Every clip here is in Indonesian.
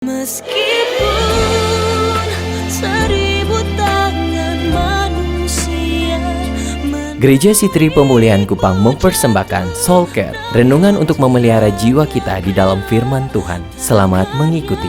Meskipun seribu tangan manusia Gereja Sitri Pemulihan Kupang mempersembahkan Soul Care, renungan untuk memelihara jiwa kita di dalam firman Tuhan. Selamat mengikuti.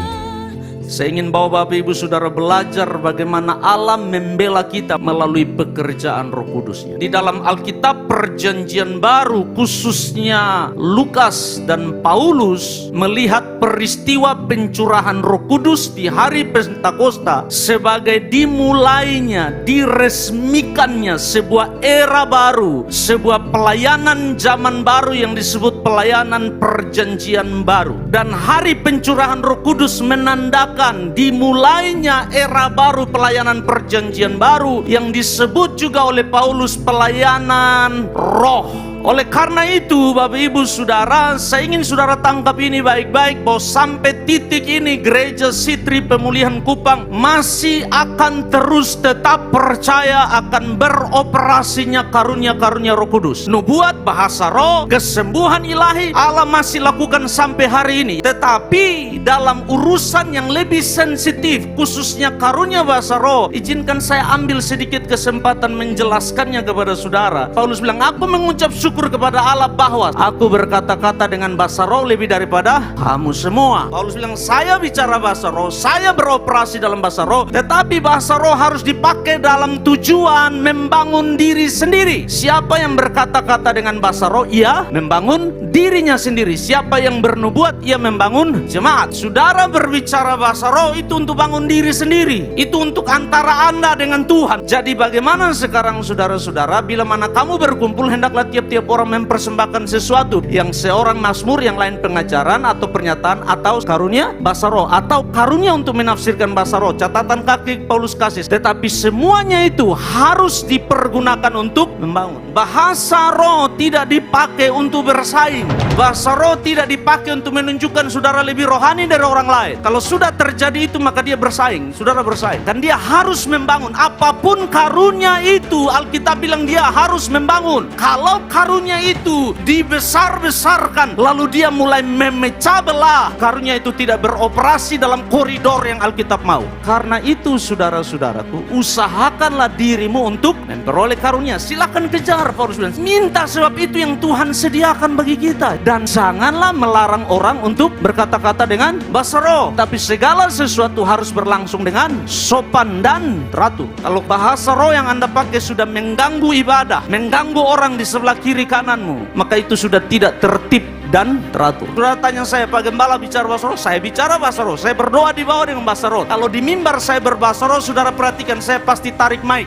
Saya ingin bawa Bapak Ibu Saudara belajar bagaimana Allah membela kita melalui pekerjaan Roh Kudus-Nya. Di dalam Alkitab Perjanjian Baru, khususnya Lukas dan Paulus melihat peristiwa pencurahan Roh Kudus di hari Pentakosta sebagai dimulainya, diresmikannya sebuah era baru, sebuah pelayanan zaman baru yang disebut pelayanan Perjanjian Baru. Dan hari pencurahan Roh Kudus menandakan dimulainya era baru, pelayanan Perjanjian Baru yang disebut juga oleh Paulus pelayanan roh. Oleh karena itu Bapak Ibu Saudara, saya ingin Saudara tangkap ini baik-baik, bahwa sampai titik ini Gereja Sitri Pemulihan Kupang masih akan terus tetap percaya akan beroperasinya karunia-karunia Roh Kudus. Nubuat, bahasa roh, kesembuhan ilahi Allah masih lakukan sampai hari ini. Tetapi dalam urusan yang lebih sensitif, khususnya karunia bahasa roh, izinkan saya ambil sedikit kesempatan menjelaskannya kepada Saudara. Paulus bilang, aku mengucap syukur kepada Allah bahwa aku berkata-kata dengan bahasa roh lebih daripada kamu semua. Paulus bilang, saya bicara bahasa roh, saya beroperasi dalam bahasa roh, tetapi bahasa roh harus dipakai dalam tujuan membangun diri sendiri. Siapa yang berkata-kata dengan bahasa roh, ia membangun dirinya sendiri. Siapa yang bernubuat, ia membangun jemaat. Saudara berbicara bahasa roh itu untuk bangun diri sendiri, itu untuk antara Anda dengan Tuhan. Jadi bagaimana sekarang saudara-saudara, bila mana kamu berkumpul, hendaklah tiap-tiap orang mempersembahkan sesuatu, yang seorang mazmur, yang lain pengajaran atau pernyataan atau karunia bahasa roh atau karunia untuk menafsirkan bahasa roh. Catatan kaki Paulus kasih, tetapi semuanya itu harus dipergunakan untuk membangun. Bahasa roh tidak dipakai untuk bersaing. Bahasa roh tidak dipakai untuk menunjukkan saudara lebih rohani dari orang lain. Kalau sudah terjadi itu, maka dia bersaing, saudara bersaing. Dan dia harus membangun. Apapun karunia itu, Alkitab bilang dia harus membangun. Kalau karunia itu dibesar-besarkan, lalu dia mulai memecah belah, karunia itu tidak beroperasi dalam koridor yang Alkitab mau. Karena itu saudara-saudaraku, usahakanlah dirimu untuk memperoleh karunia. Silakan kejar, Paulus bilang. Minta, sebab itu yang Tuhan sediakan bagi kita. Dan janganlah melarang orang untuk berkata-kata dengan bahasa roh, tapi segala sesuatu harus berlangsung dengan sopan dan teratur. Kalau bahasa roh yang Anda pakai sudah mengganggu ibadah, mengganggu orang di sebelah kiri kananmu, maka itu sudah tidak tertib dan teratur. Saudara tanya saya, Pak Gembala bicara bahasa roh? Saya bicara bahasa roh, saya berdoa di bawah dengan bahasa roh. Kalau di mimbar saya berbahasa roh, saudara perhatikan, saya pasti tarik mic.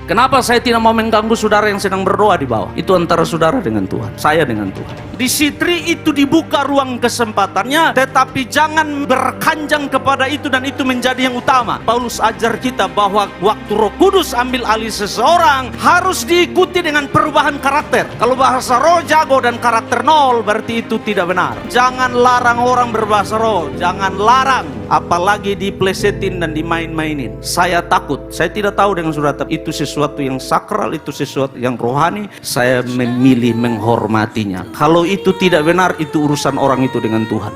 Kenapa saya tidak mau mengganggu saudara yang sedang berdoa di bawah? Itu antara saudara dengan Tuhan, saya dengan Tuhan. Di Sitri itu dibuka ruang kesempatannya, tetapi jangan berkanjang kepada itu dan itu menjadi yang utama. Paulus ajar kita bahwa waktu Roh Kudus ambil alih seseorang, harus diikuti dengan perubahan karakter. Kalau bahasa roh jago dan karakter nol, berarti itu tidak benar. Jangan larang orang berbahasa roh, jangan larang, apalagi diplesetin dan dimain-mainin. Saya takut, saya tidak tahu dengan saudara, tapi itu sesuatu yang sakral, itu sesuatu yang rohani. Saya memilih menghormatinya. Kalau itu tidak benar, itu urusan orang itu dengan Tuhan.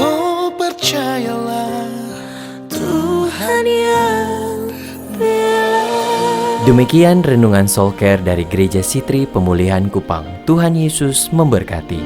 Oh, percayalah, Tuhan yang bela. Demikian renungan Soul Care dari Gereja Sitri Pemulihan Kupang. Tuhan Yesus memberkati.